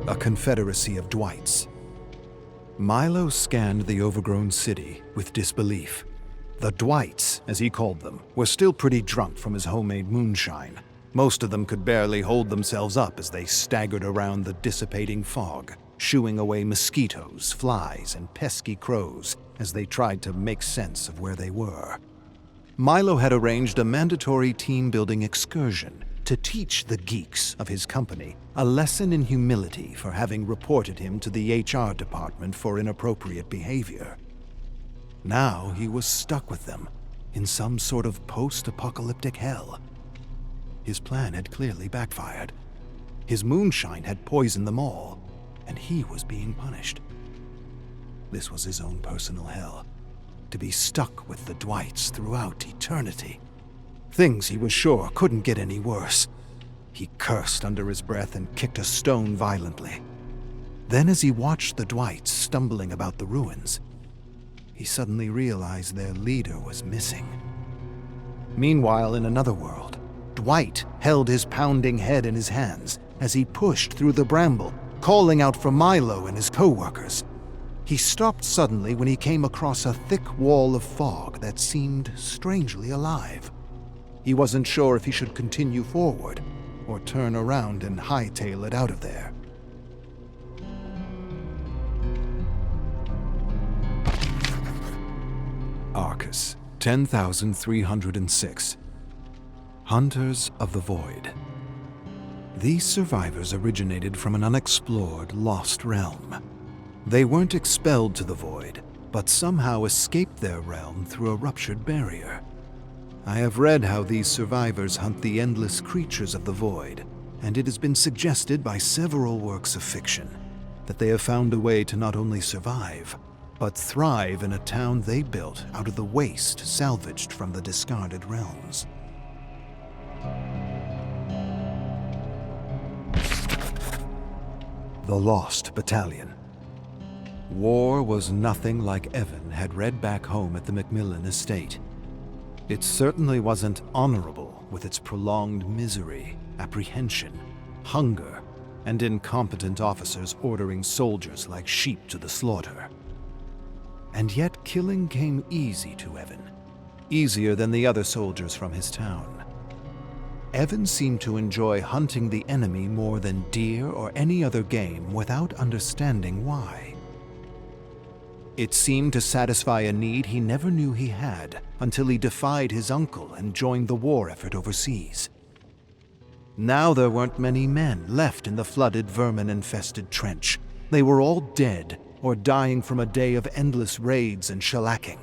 A Confederacy of Dwyghts. Milo scanned the overgrown city with disbelief. The Dwyghts, as he called them, were still pretty drunk from his homemade moonshine. Most of them could barely hold themselves up as they staggered around the dissipating fog, shooing away mosquitoes, flies, and pesky crows as they tried to make sense of where they were. Milo had arranged a mandatory team-building excursion to teach the geeks of his company a lesson in humility for having reported him to the HR department for inappropriate behavior. Now he was stuck with them in some sort of post-apocalyptic hell. His plan had clearly backfired. His moonshine had poisoned them all, and he was being punished. This was his own personal hell, to be stuck with the Dwyghts throughout eternity. Things he was sure couldn't get any worse. He cursed under his breath and kicked a stone violently. Then, as he watched the Dwyghts stumbling about the ruins, he suddenly realized their leader was missing. Meanwhile, in another world, Dwight held his pounding head in his hands as he pushed through the bramble, calling out for Milo and his co-workers. He stopped suddenly when he came across a thick wall of fog that seemed strangely alive. He wasn't sure if he should continue forward or turn around and hightail it out of there. Arcus, 10,306. Hunters of the Void. These survivors originated from an unexplored, lost realm. They weren't expelled to the Void, but somehow escaped their realm through a ruptured barrier. I have read how these survivors hunt the endless creatures of the Void, and it has been suggested by several works of fiction that they have found a way to not only survive, but thrive in a town they built out of the waste salvaged from the discarded realms. The Lost Battalion. War was nothing like Evan had read back home at the Macmillan estate. It certainly wasn't honorable with its prolonged misery, apprehension, hunger, and incompetent officers ordering soldiers like sheep to the slaughter. And yet killing came easy to Evan, easier than the other soldiers from his town. Evan seemed to enjoy hunting the enemy more than deer or any other game without understanding why. It seemed to satisfy a need he never knew he had until he defied his uncle and joined the war effort overseas. Now there weren't many men left in the flooded, vermin-infested trench. They were all dead or dying from a day of endless raids and shellacking.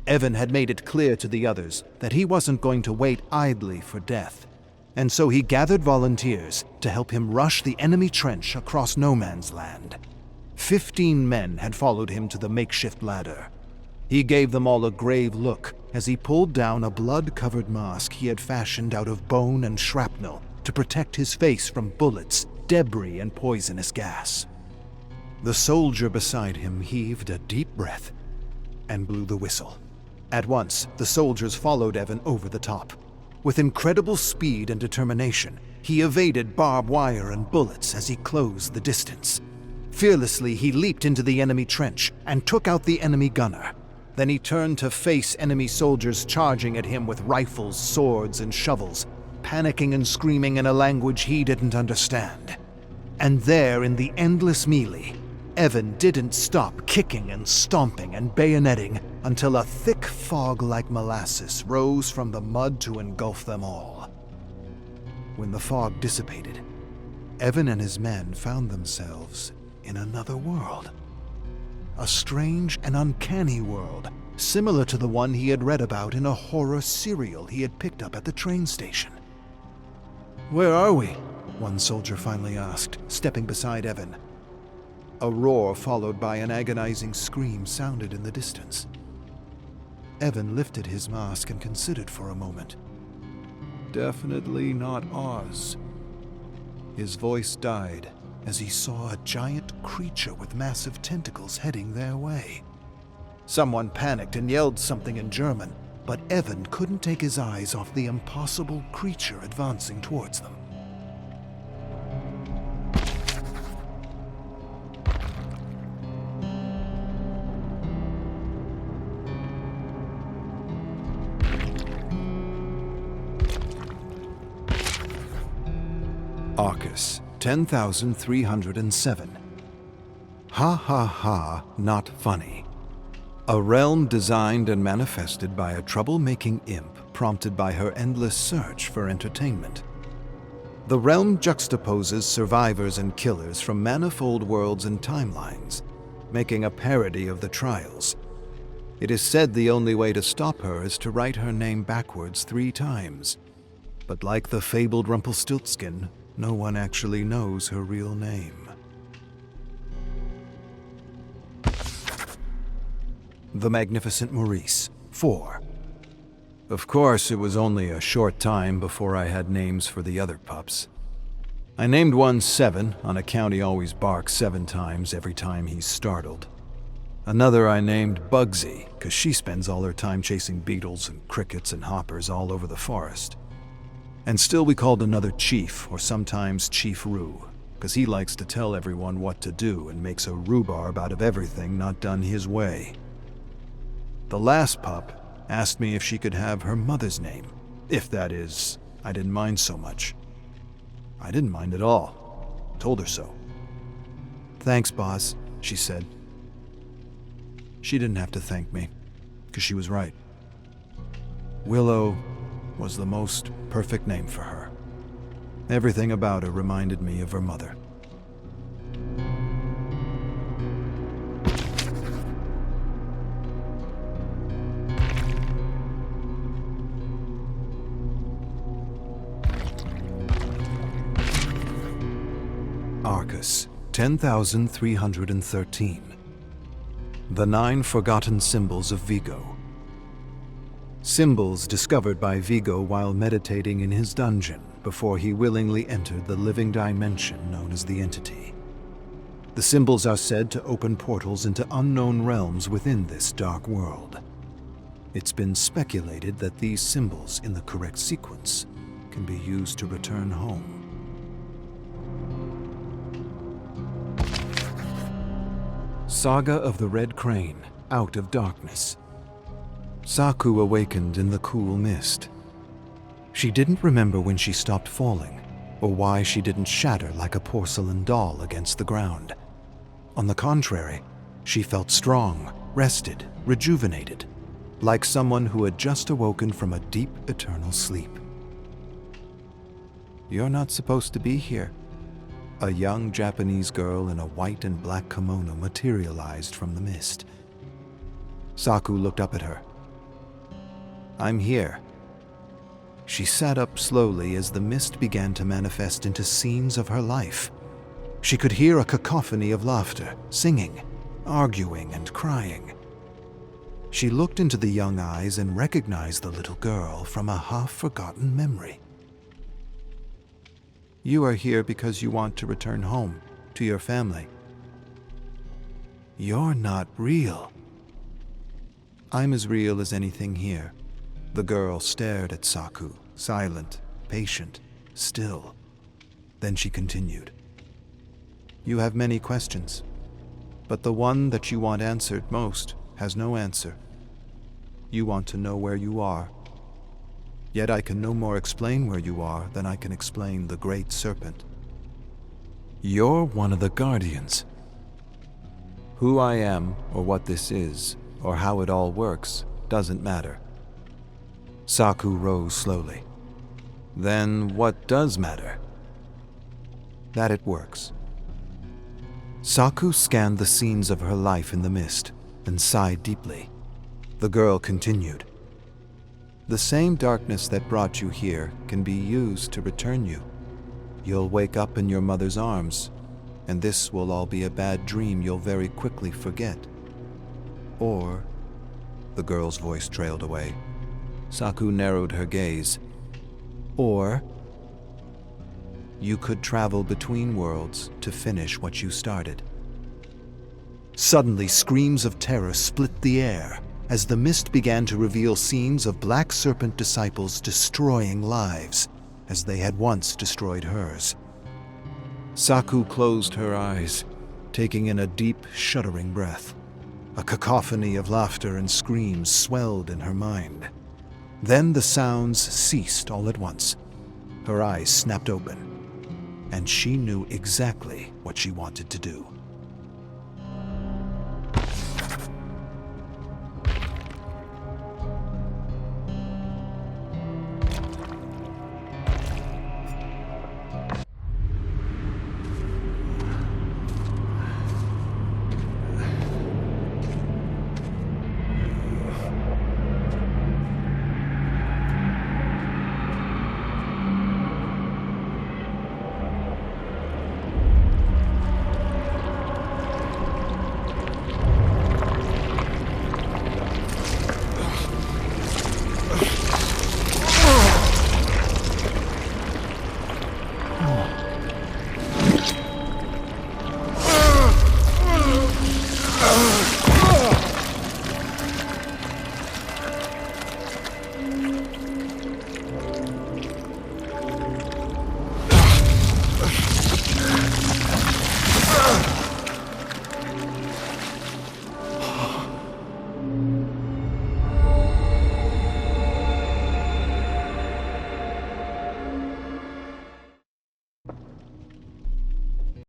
Evan had made it clear to the others that he wasn't going to wait idly for death, and so he gathered volunteers to help him rush the enemy trench across no man's land. 15 men had followed him to the makeshift ladder. He gave them all a grave look as he pulled down a blood-covered mask he had fashioned out of bone and shrapnel to protect his face from bullets, debris, and poisonous gas. The soldier beside him heaved a deep breath and blew the whistle. At once, the soldiers followed Evan over the top. With incredible speed and determination, he evaded barbed wire and bullets as he closed the distance. Fearlessly, he leaped into the enemy trench and took out the enemy gunner. Then he turned to face enemy soldiers charging at him with rifles, swords, and shovels, panicking and screaming in a language he didn't understand. And there, in the endless melee, Evan didn't stop kicking and stomping and bayoneting until a thick fog like molasses rose from the mud to engulf them all. When the fog dissipated, Evan and his men found themselves in another world. A strange and uncanny world, similar to the one he had read about in a horror serial he had picked up at the train station. "Where are we?" one soldier finally asked, stepping beside Evan. A roar followed by an agonizing scream sounded in the distance. Evan lifted his mask and considered for a moment. "Definitely not Oz." His voice died as he saw a giant creature with massive tentacles heading their way. Someone panicked and yelled something in German, but Evan couldn't take his eyes off the impossible creature advancing towards them. Arcus, 10,307. Ha ha ha, not funny. A realm designed and manifested by a troublemaking imp prompted by her endless search for entertainment. The realm juxtaposes survivors and killers from manifold worlds and timelines, making a parody of the trials. It is said the only way to stop her is to write her name backwards 3 times. But like the fabled Rumpelstiltskin, no one actually knows her real name. The Magnificent Maurice, 4. Of course, it was only a short time before I had names for the other pups. I named one 7 on account he always barks 7 times every time he's startled. Another I named Bugsy, because she spends all her time chasing beetles and crickets and hoppers all over the forest. And still we called another Chief, or sometimes Chief Roo, because he likes to tell everyone what to do and makes a rhubarb out of everything not done his way. The last pup asked me if she could have her mother's name. If that is, I didn't mind so much. I didn't mind at all. Told her so. "Thanks, boss," she said. She didn't have to thank me, because she was right. Willow was the most perfect name for her. Everything about her reminded me of her mother. Arcus, 10,313. The 9 Forgotten Symbols of Vigo. Symbols discovered by Vigo while meditating in his dungeon before he willingly entered the living dimension known as the Entity. The symbols are said to open portals into unknown realms within this dark world. It's been speculated that these symbols, in the correct sequence, can be used to return home. Saga of the Redcrane, Out of Darkness. Saku awakened in the cool mist. She didn't remember when she stopped falling, or why she didn't shatter like a porcelain doll against the ground. On the contrary, she felt strong, rested, rejuvenated, like someone who had just awoken from a deep, eternal sleep. "You're not supposed to be here." A young Japanese girl in a white and black kimono materialized from the mist. Saku looked up at her. "I'm here." She sat up slowly as the mist began to manifest into scenes of her life. She could hear a cacophony of laughter, singing, arguing, and crying. She looked into the young eyes and recognized the little girl from a half-forgotten memory. "You are here because you want to return home, to your family." "You're not real." "I'm as real as anything here." The girl stared at Saku, silent, patient, still. Then she continued. "You have many questions, but the one that you want answered most has no answer. You want to know where you are. Yet I can no more explain where you are than I can explain the Great Serpent. You're one of the Guardians. Who I am, or what this is, or how it all works, doesn't matter." Saku rose slowly. "Then what does matter?" "That it works." Saku scanned the scenes of her life in the mist and sighed deeply. The girl continued. "The same darkness that brought you here can be used to return you. You'll wake up in your mother's arms, and this will all be a bad dream you'll very quickly forget. Or," the girl's voice trailed away. Saku narrowed her gaze. "Or, you could travel between worlds to finish what you started." Suddenly, screams of terror split the air as the mist began to reveal scenes of Black Serpent disciples destroying lives, as they had once destroyed hers. Saku closed her eyes, taking in a deep, shuddering breath. A cacophony of laughter and screams swelled in her mind. Then the sounds ceased all at once. Her eyes snapped open. and she knew exactly what she wanted to do.